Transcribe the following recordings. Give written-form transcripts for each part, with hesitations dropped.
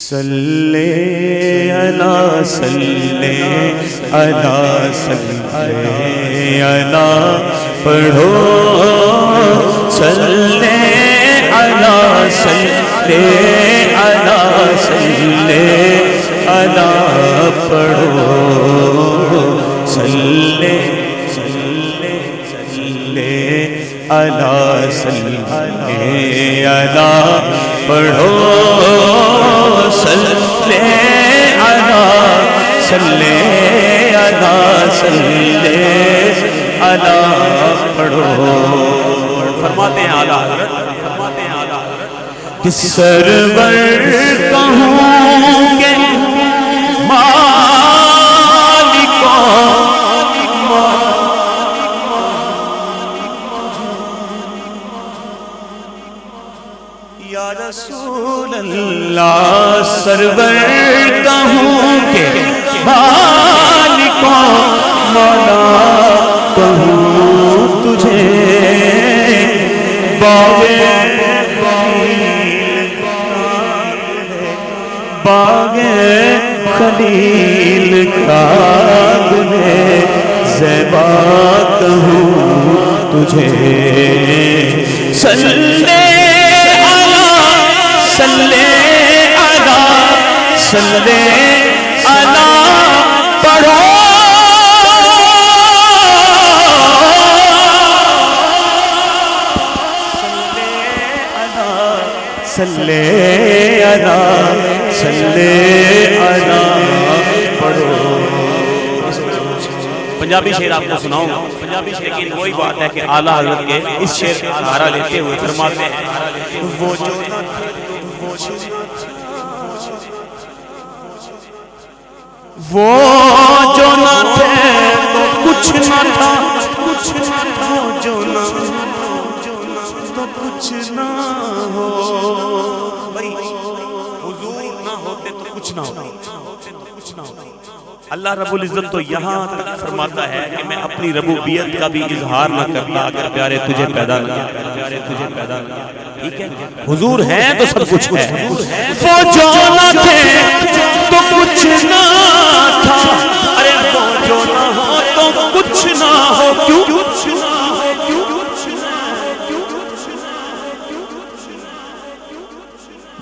صلی علی صلی علی صلی علی پڑھو صلی علی صلی علی صلی علی پڑھو صلی علی صلی علی پڑھو صلی علی صلی علی صلی علی پڑھو. فرماتے ہیں اعلیٰ حضرت کہ سرور کہوں گے یا رسول اللہ سرور کہوں کہ مالکوں مولا کہوں تجھے باغ خلیل کا گلے زیبا کہوں تجھے صلی صلی علی صلی علی پڑھو صلی علی صلی علی پڑھو. پنجابی شعر آپ کو سناؤں پنجابی شعر لیکن وہی بات ہے کہ اعلیٰ حضرت کے اس شعر کا سہارا لیتے ہوئے فرماتے ہیں وہ جو نہ تھے تو کچھ نہ تھا وہ جو نہ تو کچھ نہ ہو بھائی حضور نہ ہوتے تو کچھ نہ ہوتا. اللہ رب العزت تو یہاں تک فرماتا ہے کہ میں اپنی ربوبیت کا بھی اظہار نہ کرتا اگر پیارے تجھے پیدا نہ کیا. ٹھیک ہے حضور ہیں تو سب کچھ ہے. وہ جو نہ تھے تو کچھ نہ تھا ارے وہ جو نہ ہو تو کچھ نہ ہو کیوں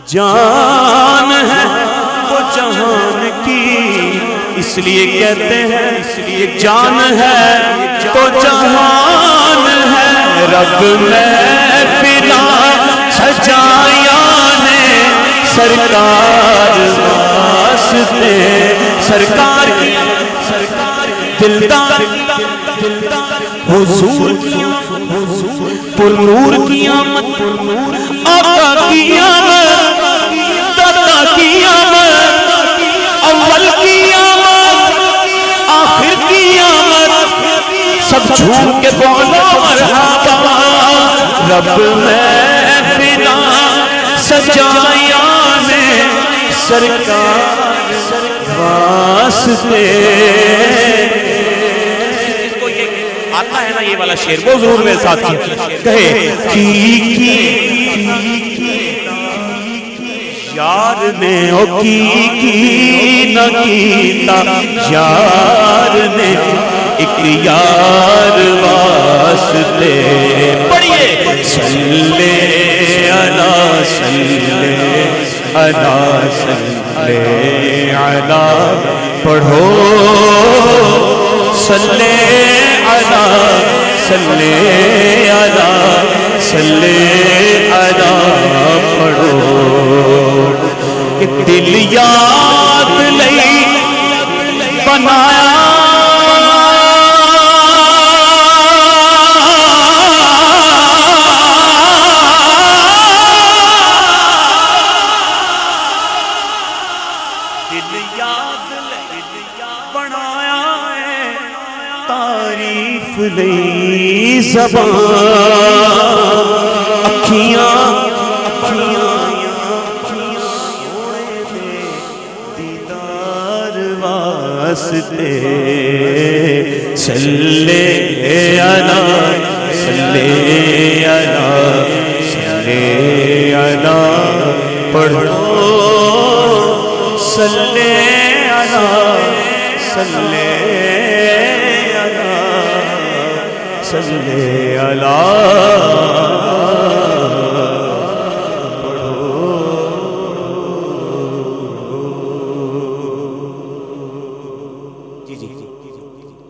جان ہے وہ جہان کی اس لیے کہتے ہیں اس لیے جان ہے تو جہان ہے. رب میں فنا سجایا نے سرکار واسطے سرکار کی دلدار حضور پر نور کی آمد آقا کی آمد دادا کی آمد اول کی آمد آخر کی آمد سب جھوم کے بولو مرحبا. رب میں فنا سجایا نے سرکار واسطے. آتا ہے نا یہ والا شعر وہ ضرور میرے ساتھ کہے کی یار نے او کی نہ کیتا یار نے ایک یار واسطے. پڑھئے صلی علی صلی علی صلی علی پڑھو صلی علی صلی علی صلی علی پڑھو کہ دل یاد لئی بنایا دل یاد لئی بنایا ہے تعریف لئی زبان اکھیاں دیدار واسطے صلی علی صلی علی صلی علی پڑھو صلی علی صلی علی صلی علی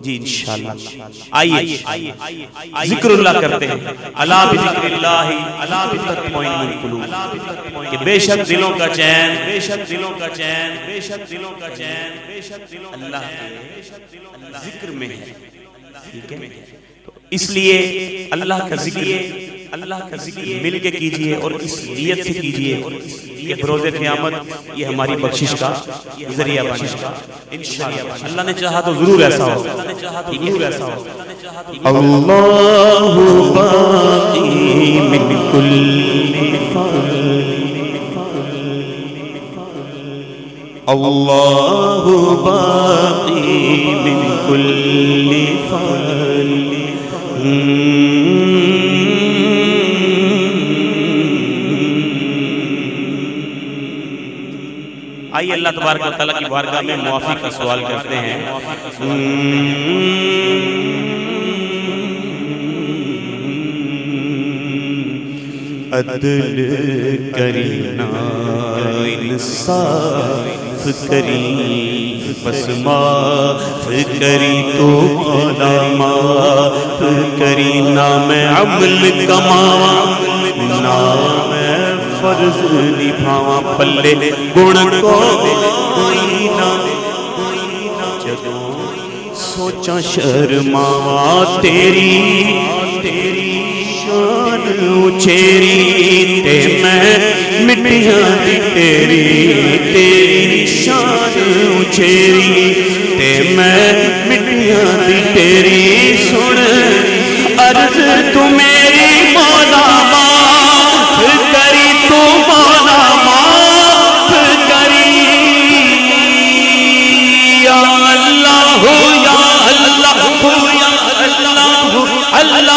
جی انشاءاللہ آئیے ذکر اللہ کرتے ہیں الا بذکر اللہ الا بتطمئن القلوب کہ بے شک دلوں کا چین بے شک دلوں کا چین بے شک دلوں کا چین بے شک دلوں اللہ کے ذکر میں ہے ٹھیک ہے تو اس لیے اللہ کا ذکر مل کے کیجئے اور اس نیت سے کیجئے کہ بروز قیامت یہ ہماری بخشش کا ذریعہ بنے انشاءاللہ اللہ نے چاہا تو ضرور ایسا ہو اللہ باقی من کل اللہ باقی من کل فعل آئیے اللہ تبارک و تعالیٰ کی بارگاہ میں معافی کا سوال کرتے ہیں عدل کرینا انصاف کری بس معاف کری تو خدا معاف کری نہ میں عمل کماواں نہ میں فرض نبھاواں پلے گن کوئی نہ جدوں سوچاں شرماواں تیری شان اچھیری تے میں مٹیاں دی تیری شان اچھیری تے میں مٹیاں دی تیری سن عرض تو میری مولا معاف کری تو مولا معاف کری یا اللہ یا اللہ یا اللہ اللہ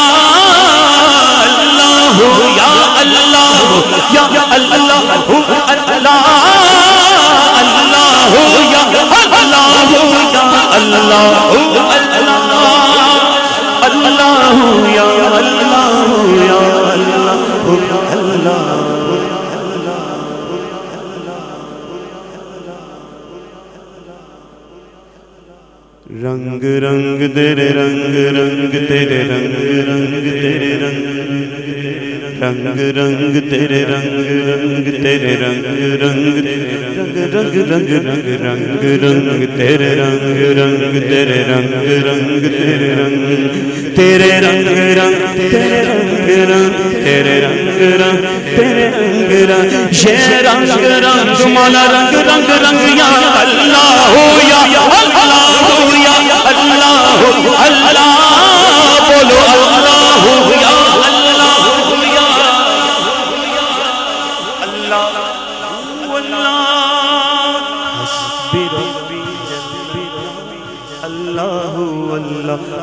یا اللہ یا اللہ اللہ اللہ یا اللہ یا اللہ اللہ یا اللہ یا اللہ رنگ رنگ تیرے رنگ رنگ تیرے رنگ رنگ تیرے رنگ رنگ رنگ تیرے رنگ رنگ تیرے رنگ رنگ رنگ رنگ رنگ رنگ رنگ تیرے رنگ رنگ تیرے رنگ رنگ تیرے رنگ تیرے رنگ رنگ تیرے رنگ رنگ تیرے رنگ رنگ تیرے رنگ رنگ یہ رنگ رنگ مولا رنگ رنگ رنگ یا اللہ یا اللہ یا اللہ اللہ بولو اللہ یا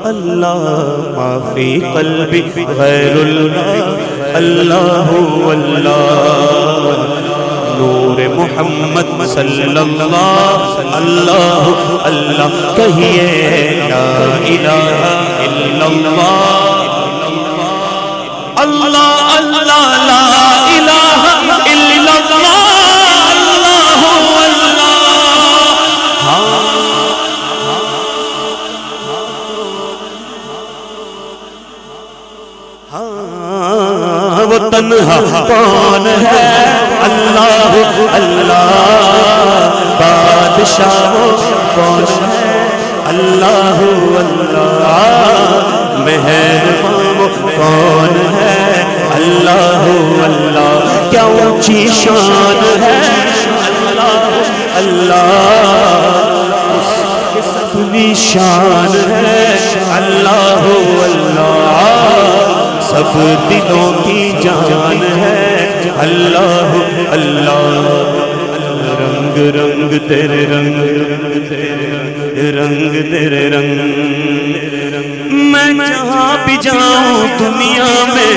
اللہ ما فی قلبی غیر اللہ اللہ اللہ نور محمد صلی اللہ اللہ اللہ کہیے لا الہ الا اللہ اللہ اللہ لا الہ الا اللہ اللہ اللہ وہ تنہا کون ہے اللہ اللہ بادشاہ کون ہے اللہ اللہ مہربان کون ہے اللہ اللہ کیا اونچی شان ہے اللہ اللہ اپنی شان ہے اللہ اللہ سب دلوں کی جان ہے اللہ اللہ رنگ رنگ تیرے رنگ رنگ تیرے رنگ میں جہاں بھی جاؤں دنیا میں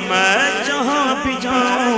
میں جہاں بھی جاؤں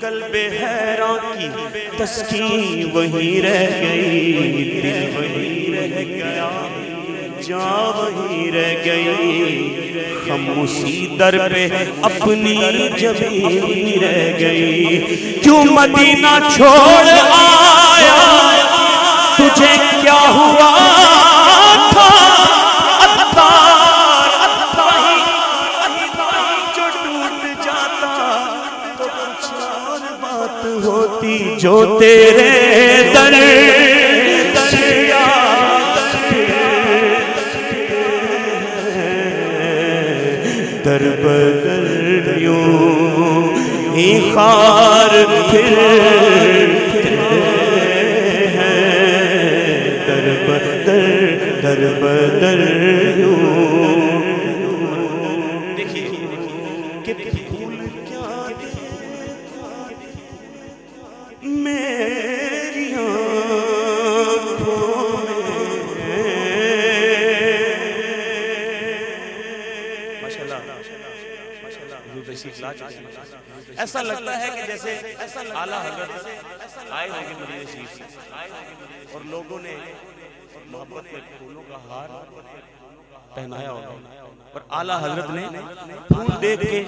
قلب حیران کی تسکین وہی رہ گئی، دل وہی رہ گیا، جان وہی رہ گئی، ہم اسی در پہ اپنی جبیں رہ گئی۔ کیوں مدینہ چھوڑ آیا، تجھے کیا ہوا تھا؟ ہوتی جو تیرے در سے در بدر یوں ہی خار پھرتے ہیں، در بدر یوں۔ دیکھیے کہ پھول کیا میری آنکھوں میں، ایسا لگتا ہے کہ جیسے اعلیٰ حضرت آئے ہوں گے مدینہ شریف سے اور لوگوں نے محبت میں پھولوں کا ہار پہنایا ہوگا، اور اعلیٰ حضرت نے پھول دیکھ کے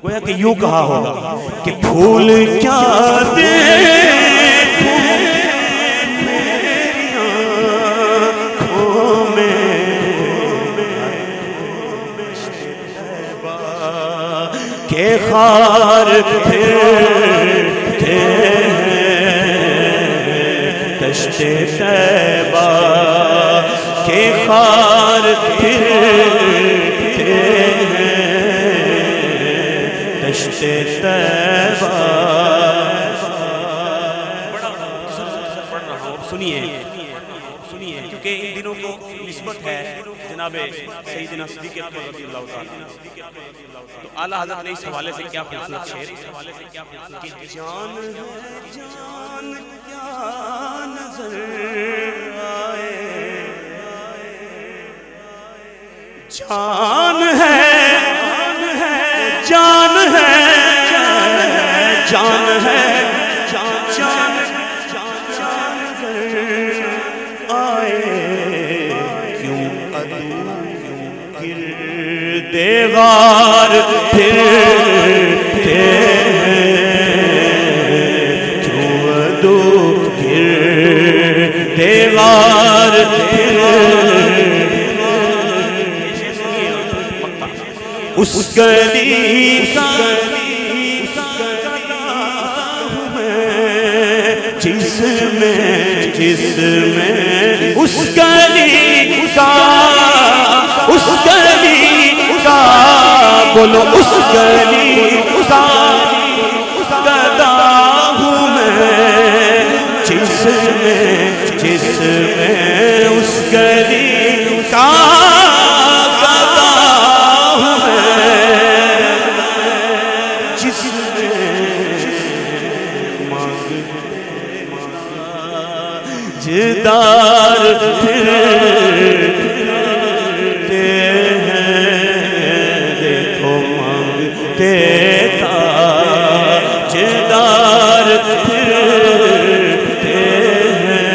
گویا کہ یوں کہا ہوگا کہ پھول کیا دیکھوں میری آنکھوں میں، کہ خار پھرتے ہیں دشت طیبہ، کہ خار پھرتے ہیں دشت طیبہ۔ سنیے کیونکہ ان دنوں کو نسبت ہے جناب سیدنا صدیق اکبر رضی اللہ تعالیٰ، تو اعلیٰ حضرت نے اس حوالے سے کیا خوبصورت شعر کہ جان جان کیا نظر آئے، جان ہے جان ہے جان ہے جان آئے، کیوں عدو گرد غار پھرتے ہیں، کیوں عدو گرد غار اس گلی کا جس میں اس گلی کا بولو اس گلی کا گدا ہوں میں، جس میں اس گلی کا گدا ہوں میں، جس جدار پھرتے ہیں، دیکھو مانگتے تاجدار پھرتے ہیں،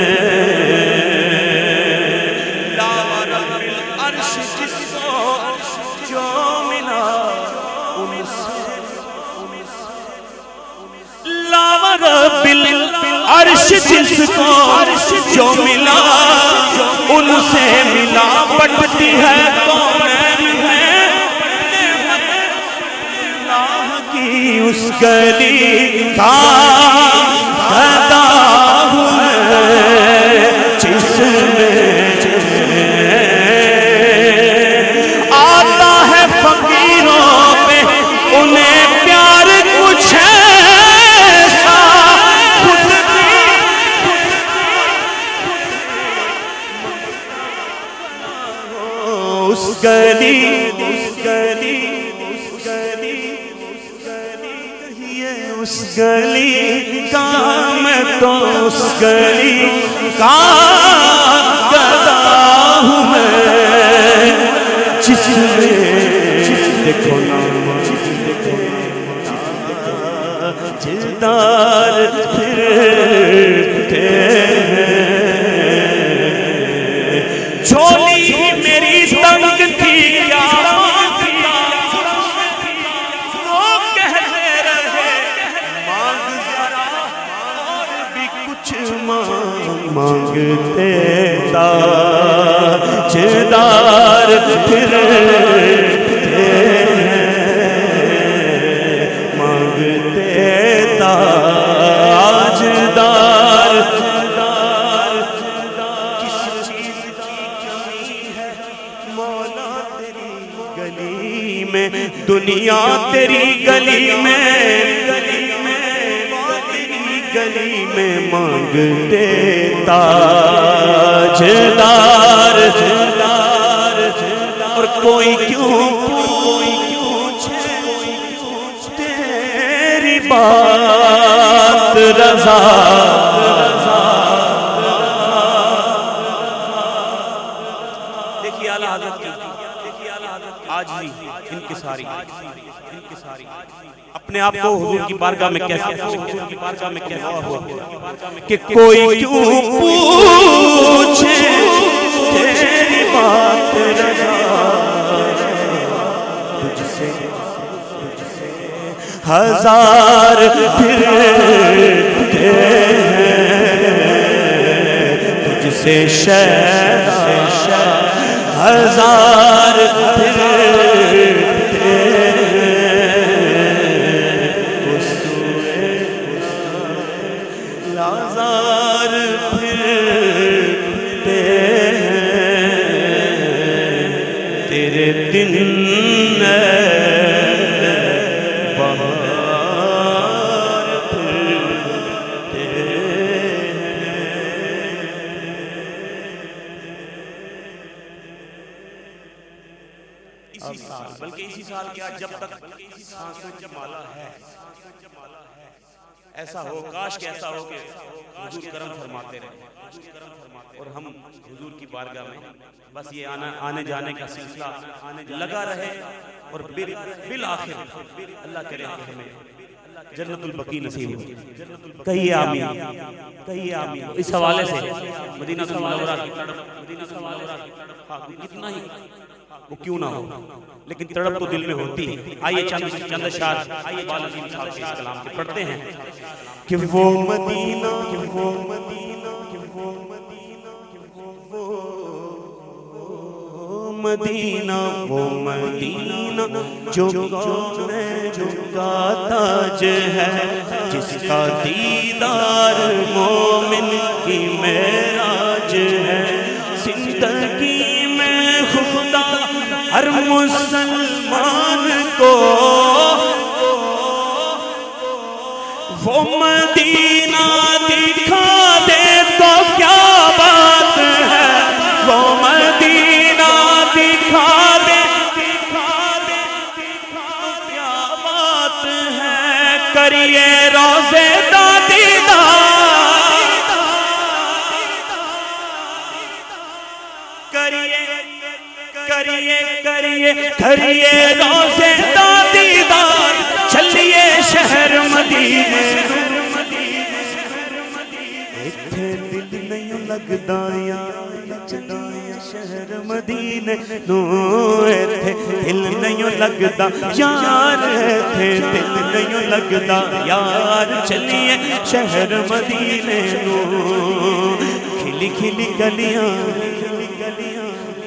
لاوا رب العرش جس کو جو ملا ان سے، لاوا رب العرش جس کو جو ملا ان سے ملا، بٹتی ہے کونین ہے اللہ کی اس گلی کا گدا ہوں میں، جس میں آتا ہے فقیروں پہ انہیں پیار کچھ ایسا، خود اس گلی اس گلی کا میں تو اس گلی کا گدا ہوں میں، جس میں دیکھو نام تاجدار پھرتے جھولی میری تنگ تھی کیا لوگ کہتے رہے مانگ ذرا اور بھی کچھ مانگتے تاجدار پھرتے مانگتے تاجدار کس چیز کی کمی ہے مولا تیری گلی میں دنیا تیری گلی میں گلی میں مانگتے تاجدار اور کوئی کیوں تیری بات رضا دیکھیے اعلیٰ حضرت کی عاجزی انکساری اپنے آپ کو حضور کی بارگاہ میں کیسے کہ کوئی کیوں پوچھے تیری بات رضا تجھ سے ہزار پھرتے تجھ سے ہزار پھرتے لازار پھرتے تیرے دن بلکہ اسی سال کیا جب تک سانسوں کی مالا ہے ایسا ہو کاش کہ ایسا ہو کہ حضور کرم فرماتے رہے اور ہم حضور کی بارگاہ میں بس یہ آنے جانے کا سلسلہ لگا رہے اور بالآخر اللہ کرے کہ ہمیں جنت البقیع نصیب ہو کہیے آمین کہیے آمین اس حوالے سے مدینہ المنورہ کی تڑپ کتنا ہی وہ کیوں نہ ہو لیکن تڑپ تو دل میں ہوتی ہے آئیے چند اشعار بالعظیم صاحب کے اس کلام کے پڑھتے ہیں کہ وہ مدینہ وہ مدینہ جو کا تاج ہے جس کا دیدار مومن کی معراج ہے زندگی میں خدا ہر مسلمان کو وہ مدینہ دکھا دے تو کیا بات ہے وہ مدینہ دکھا دے کیا بات ہے کریے روزے دا دیدار کریے روزے دا دیدار چلیے شہر مدینے ایتھے دل نہیں لگدا چلیے شہر مدینے نو ایتھے دل نہیں لگدا یار ایتھے دل نہیں لگدا یار چلیے شہر مدینے نو کھلی کھلی گلیاں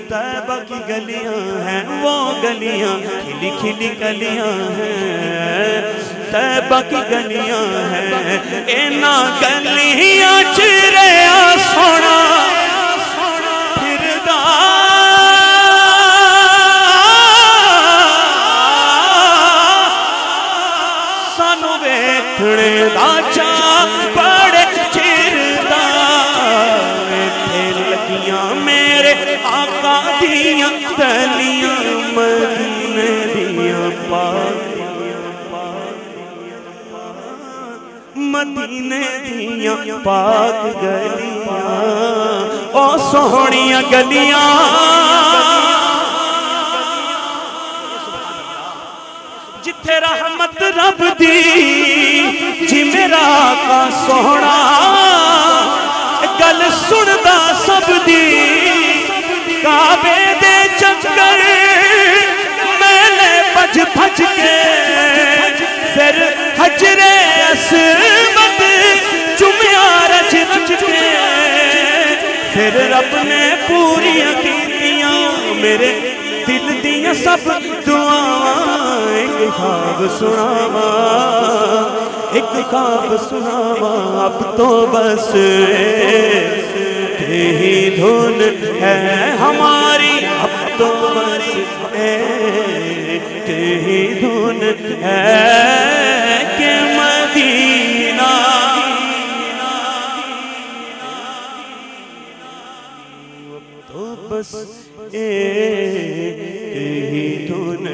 طیبہ کی گلیاں ہیں وہ گلیاں کھلی کھلی گلیاں ہیں طیبہ کی گلیاں ہیں اینا گلیاں چریا سونا پھردا سانو ویکھنے دا چاہ بڑے چردا ایتھے لگیاں میرے آقا دیاں تلیاں مدینے دیاں پاک مدینے دیاں پاک گلیاں او سوہنیاں گلیاں جتھے رحمت رب دی سونا گل سندا سب دی کعبے دے چکر میلے بھج بھج کے پھر حجر اسود چومیا رج رج کے پھر رب نے پوریاں کیتیاں میرے دل دیاں سب دعاواں ایک خواب سناواں ایک خواب سناواں اب تو بس تیری دھن ہے ہماری اب تو بس تیری دھن ہے کہ مدینہ تو بس تیری دھن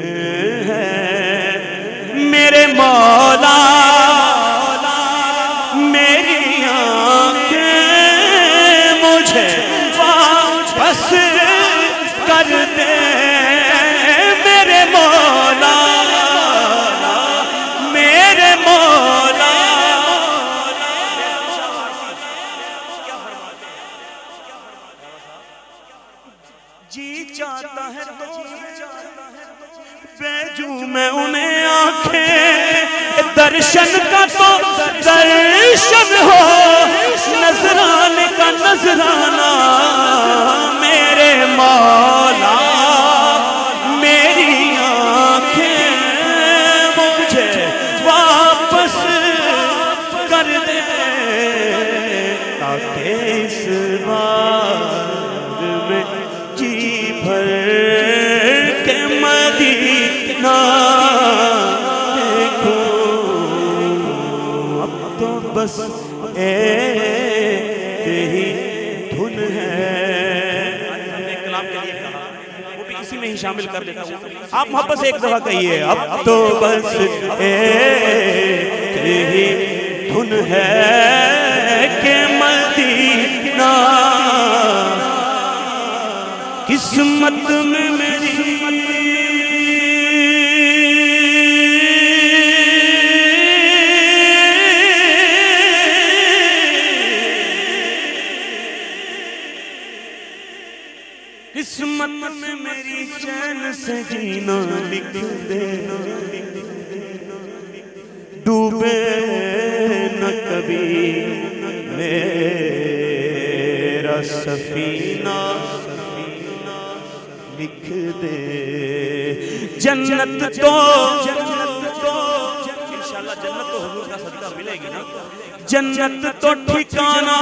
ہے میرے مولا میری آنکھیں مجھے واپس کر دے میرے مولا میرے مولا جی چاہتا ہے تو بیجو میں انہیں آنکھیں درشن کا تو درشن ہو نظرانے کا نظرانہ میرے مولا میری آنکھیں مجھے واپس کر دے تاکہ اس بار میں جی بھر کے مدینہ دیکھوں اب تو بس تیری دھن ہے ہم نے کلام کے لیے کہا وہ بھی اسی میں ہی شامل کر دیتا ہوں آپ محبت سے ایک دفعہ کہیے اب تو بس تیری دھن ہے کہ مدینہ قسمت میں میری قسمت میں میری چین سے جینا لکھ دینا ڈوبے نہ کبھی میرا سفینہ لکھ دے جنت تو انشاءاللہ جنت تو حضور کا صدقہ ملے گی نا جنت تو ٹھکانہ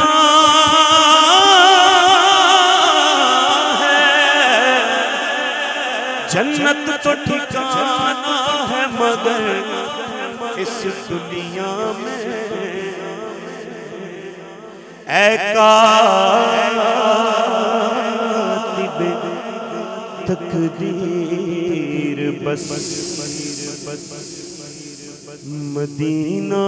ہے جنت تو ٹھکانہ ہے مگر اس دنیا میں اے کاتب تقدیر بس مدینہ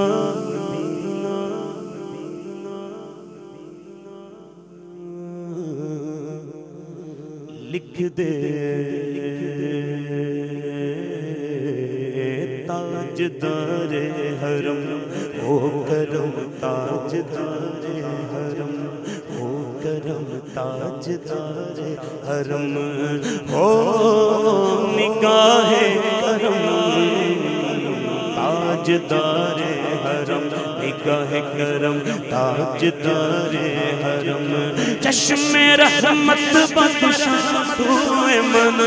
لکھ دے تاجدار حرم ہو کرم تاجدار حرم ہو کرم تاجدار حرم ہو نگاہ کرم تاجدار حرم نگاہ کرم تاجدار حرم چشم رحمت بخشا توئے من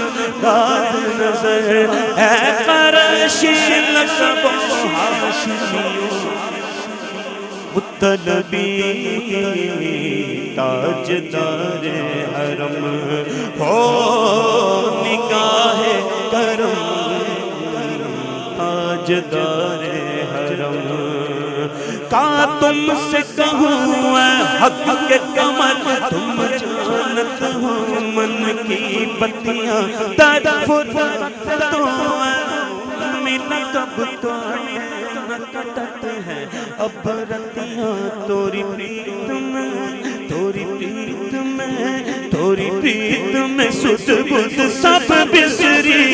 داد نظر اے قرشی لقب ہاشمیوں مطلبی تاجدار حرم ہو نگاہ کرم تاجدار حرم کا تم سے کہوں اے حق کے کمر تم جانت ہو من کی بتیاں تڑپتا میرا کب تو نہ کٹتے ہیں اب رتیاں توری پریت میں سد بدھ سب بسری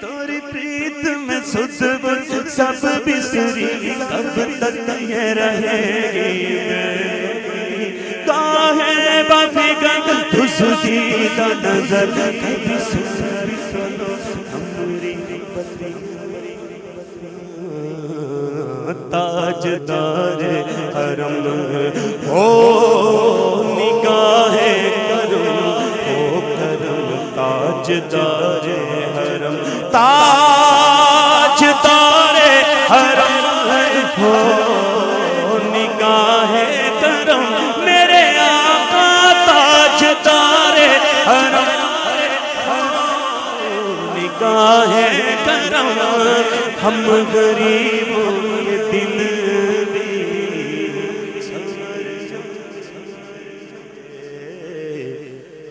توری پریت میں سدب سب بسری کب تک یہ رہے گی کاہے بفگن تسدیدہ نظر کبھی سسری ہمری تاجدار حرم ہو نگاہ کرم ہو کرم تاجدار حرم تاجدار حرم ہو نگاہ کرم میرے آقا تاجدار حرم نگاہ کرم ہم غریبوں یہ دل بھی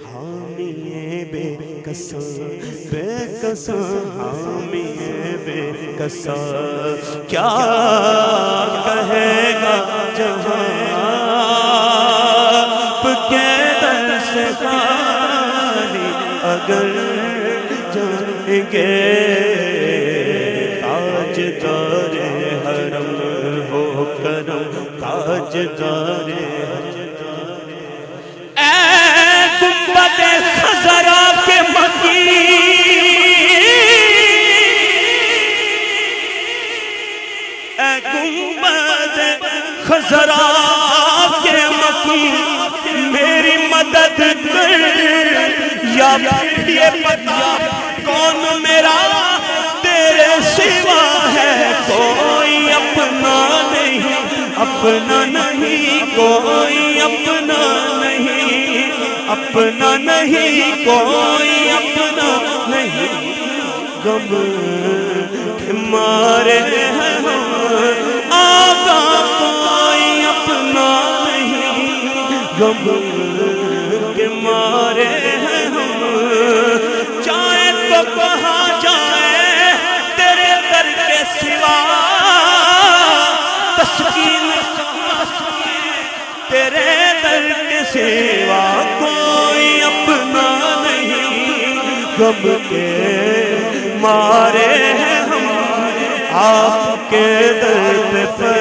حامی بے قصاں بے قصاں حامی بے قصاں کیا کہے گا جہاں آپ کے در سے خالی اگر جائیں گے تاجدار حرم ہو کرم تاجدار اے گنبد خضرا کے مکی اے گنبد خضرا کے مکی میری مدد کر یا پھر یہ پتا کون میرا تیرے سوا ہے کوئی اپنا نہیں اپنا نہیں کوئی اپنا نہیں اپنا نہیں کوئی اپنا نہیں غم کے مارے ہیں ہم آقا کوئی اپنا نہیں غم کے مارے ہیں ہم چاہے تو کہاں جائے تیرے در کے سوا تسکین تیرے در کے سوا کوئی اپنا نہیں غم کے مارے ہیں ہم آپ کے در پہ